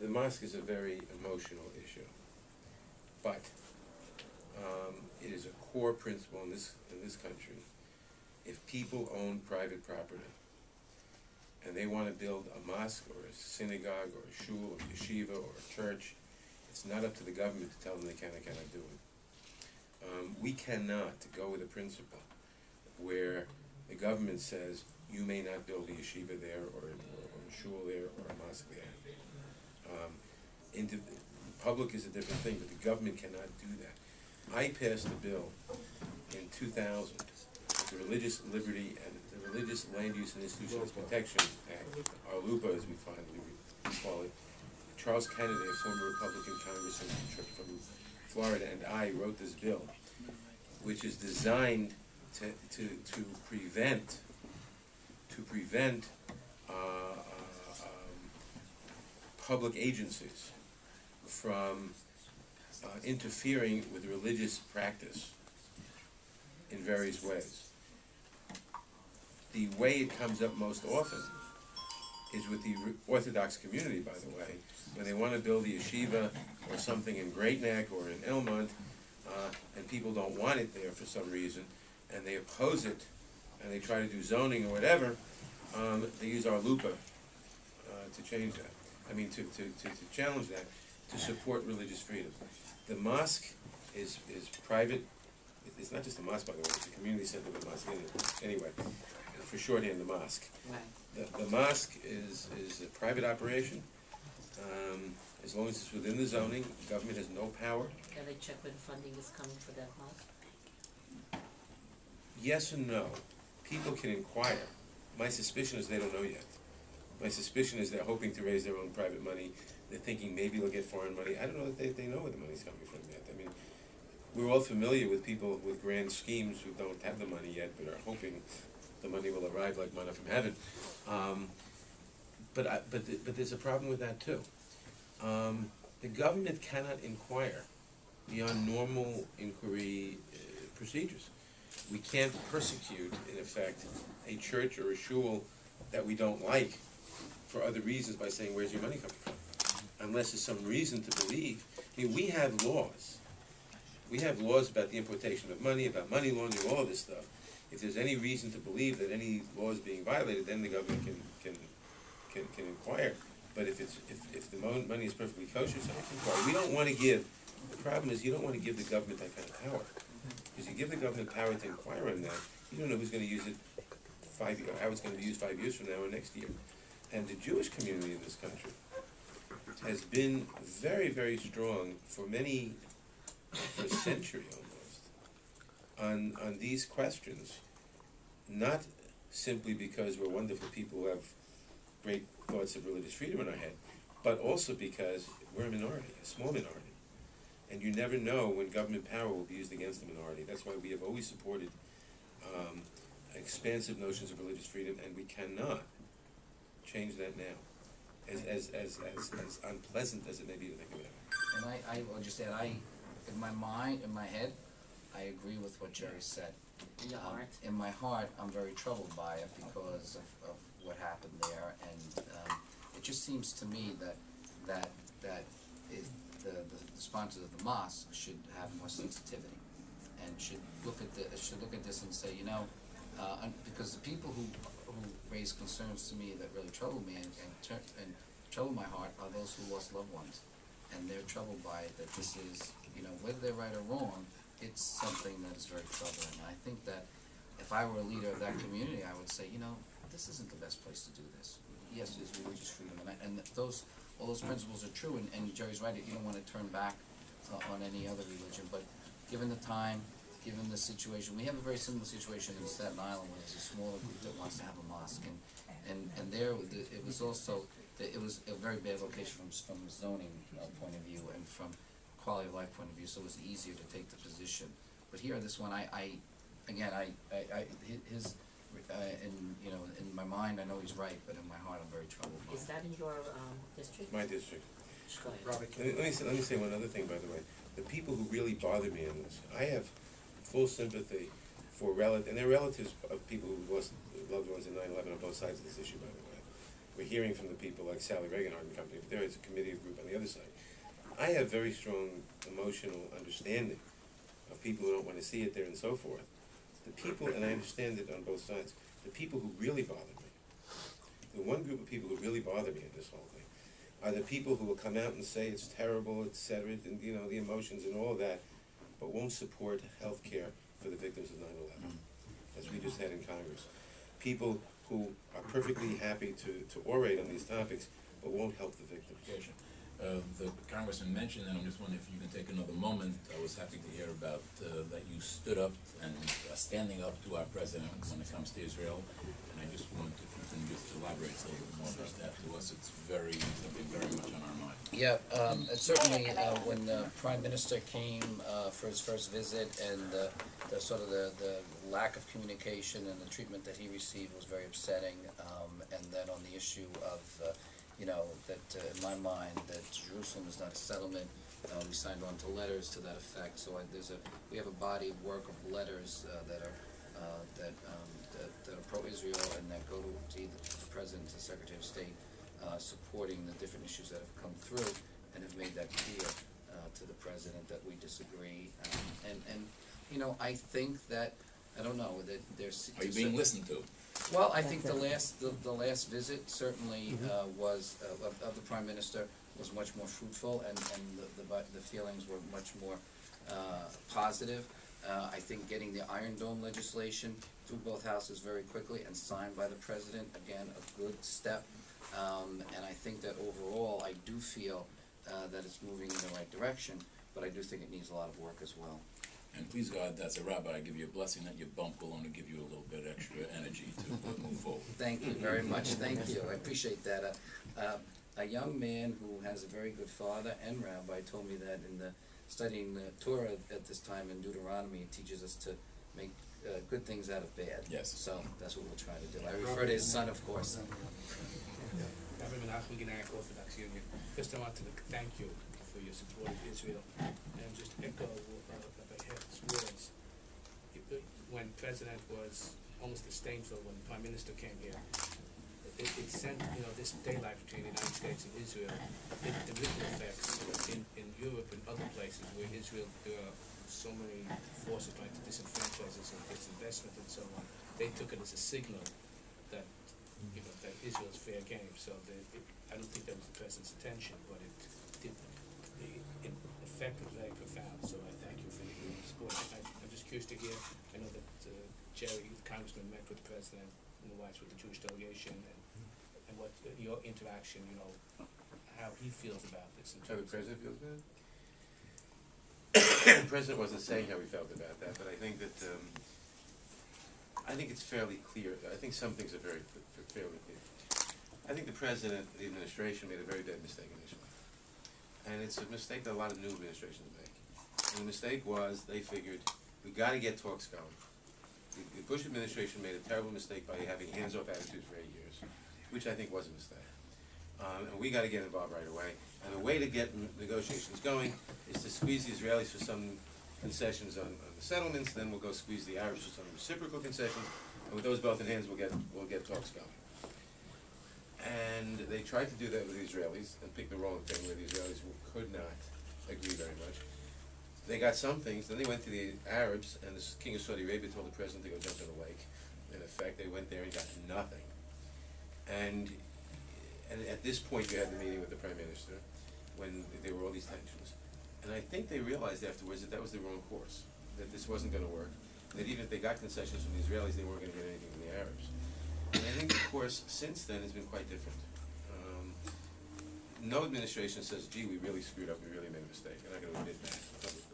the mosque is a very emotional issue, but it is a core principle in this country. If people own private property and they want to build a mosque or a synagogue or a shul or a yeshiva or a church, it's not up to the government to tell them they can or cannot do it. We cannot go with a principle where the government says you may not build a yeshiva there or a shul there or a mosque there. Public is a different thing, but the government cannot do that. I passed a bill in 2000, the Religious Liberty and the Religious Land Use and Institutions Protection Act, or LUPA as we finally call it. Charles Kennedy, a former Republican congressman from Florida, and I wrote this bill, which is designed to prevent public agencies from interfering with religious practice in various ways. The way it comes up most often is with the Orthodox community, by the way, when they want to build a yeshiva or something in Great Neck or in Elmont, and people don't want it there for some reason, and they oppose it, and they try to do zoning or whatever, they use our LUPA to change that. I mean, to challenge that, to support religious freedom. The mosque is private. It's not just a mosque, by the way. It's a community center with a mosque in it. Anyway, for shorthand, the mosque. Right. The mosque is a private operation. As long as it's within the zoning, the government has no power. Can they check when funding is coming for that mosque? Yes and no. People can inquire. My suspicion is they don't know yet. My suspicion is they're hoping to raise their own private money. They're thinking maybe they'll get foreign money. I don't know that they know where the money's coming from yet. I mean, we're all familiar with people with grand schemes who don't have the money yet, but are hoping the money will arrive like manna from heaven. But there's a problem with that too. The government cannot inquire beyond normal inquiry procedures. We can't persecute, in effect, a church or a shul that we don't like for other reasons by saying, where's your money coming from? Unless there's some reason to believe. I mean, we have laws. We have laws about the importation of money, about money laundering, all of this stuff. If there's any reason to believe that any law is being violated, then the government can inquire. But if the money is perfectly kosher, so they can inquire. We don't want to give. The problem is you don't want to give the government that kind of power. Because you give the government power to inquire on that, you don't know who's going to use it how it's going to be used 5 years from now or next year. And the Jewish community in this country has been very, very strong for a century almost, on these questions, not simply because we're wonderful people who have great thoughts of religious freedom in our head, but also because we're a minority, a small minority. And you never know when government power will be used against the minority. That's why we have always supported expansive notions of religious freedom, and we cannot change that now, as unpleasant as it may be to think about it. And I will just add, in my mind, in my head, I agree with what Jerry said. In your heart? In my heart, I'm very troubled by it because of what happened there, and it just seems to me that the sponsors of the mosque should have more sensitivity and should look at this and say, you know, because the people who raise concerns to me that really trouble me and trouble my heart are those who lost loved ones, and they're troubled by it, that this is, you know, whether they're right or wrong, it's something that is very troubling. And I think that if I were a leader of that community, I would say, you know, this isn't the best place to do this. Yes, there's religious freedom, and all those principles are true, and Jerry's right, you don't want to turn back on any other religion, but given the time, given the situation, we have a very similar situation in Staten Island where there's a smaller group that wants to have a mosque, and there it was also, it was a very bad location from a zoning point of view and from quality of life point of view, so it was easier to take the position. But here, this one, in my mind, I know he's right, but in my heart, I'm very troubled by it. Is that in your district? My district. Go ahead. Let me say one other thing, by the way. The people who really bother me in this, I have full sympathy for relatives, and they're relatives of people who lost loved ones in 9/11 on both sides of this issue, by the way. We're hearing from the people like Sally Reaganhart and company, but there is a committee group on the other side. I have very strong emotional understanding of people who don't want to see it there and so forth. The people, and I understand it on both sides, the people who really bother me, the one group of people who really bother me in this whole thing, are the people who will come out and say it's terrible, etc., and you know, the emotions and all of that, but won't support health care for the victims of 9/11, as we just had in Congress. People who are perfectly happy to orate on these topics, but won't help the victims. Okay, sure. The congressman mentioned, and I'm just wondering if you can take another moment. I was happy to hear about that you stood up and standing up to our president when it comes to Israel. And I just want if you can just elaborate a little bit more about that to us. It's something very much on our mind. Yeah, and certainly when the Prime Minister came for his first visit, and the sort of the lack of communication and the treatment that he received was very upsetting. And then on the issue of you know, that in my mind, that Jerusalem is not a settlement. We signed on to letters to that effect. So we have a body of work of letters that are pro-Israel and that go to either the President, the Secretary of State, supporting the different issues that have come through, and have made that clear to the President that we disagree. And you know, I think that, I don't know, that there's... Are you being listened to? Well, I think the last visit certainly was of the Prime Minister was much more fruitful, and the feelings were much more positive. I think getting the Iron Dome legislation through both houses very quickly and signed by the President, again, a good step. And I think that overall, I do feel that it's moving in the right direction, but I do think it needs a lot of work as well. And please God, that's a rabbi, I give you a blessing that your bump will only give you a little bit extra energy to move forward. Thank you very much. Thank you. I appreciate that. A young man who has a very good father and rabbi told me that in studying the Torah at this time in Deuteronomy, it teaches us to make good things out of bad. Yes. So that's what we'll try to do. I refer to his son, of course. Rabbi McMAHON, United Orthodox Union. First, I want to thank you for your support of Israel, and just echo Rabbi Hecht's words. When President was almost disdainful, when the Prime Minister came here, it sent, you know, this daylight between the United States and Israel. The ripple effects in Europe and other places where Israel, there are so many forces trying to disenfranchise its investment and so on. They took it as a signal that, you know, that Israel's fair game. So I don't think that was the President's intention, but the effect was very profound. So I thank you for your support. I'm just curious to hear. I know that Jerry, the Congressman, met with the President in the White House with the Jewish delegation, and what your interaction, you know, how he feels about this. How the President feels about it? The President wasn't saying how he felt about that, but I think that I think it's fairly clear. I think some things are fairly clear. I think the President, the administration, made a very bad mistake initially, and it's a mistake that a lot of new administrations make. And the mistake was they figured we got to get talks going. The Bush administration made a terrible mistake by having hands-off attitudes for 8 years, which I think was a mistake. And we got to get involved right away. And the way to get negotiations going is to squeeze the Israelis for some concessions on the settlements. Then we'll go squeeze the Arabs for some reciprocal concessions. And with those both in hands, we'll get talks going. And they tried to do that with the Israelis and picked the wrong thing, where the Israelis could not agree very much. They got some things. Then they went to the Arabs, and the King of Saudi Arabia told the President to go jump in the lake. In effect, they went there and got nothing. And at this point, you had the meeting with the Prime Minister when there were all these tensions. And I think they realized afterwards that that was the wrong course, that this wasn't going to work, that even if they got concessions from the Israelis, they weren't going to get anything from the Arabs. And I think the course since then has been quite different. No administration says, gee, we really screwed up, we really made a mistake. They're not going to admit that publicly.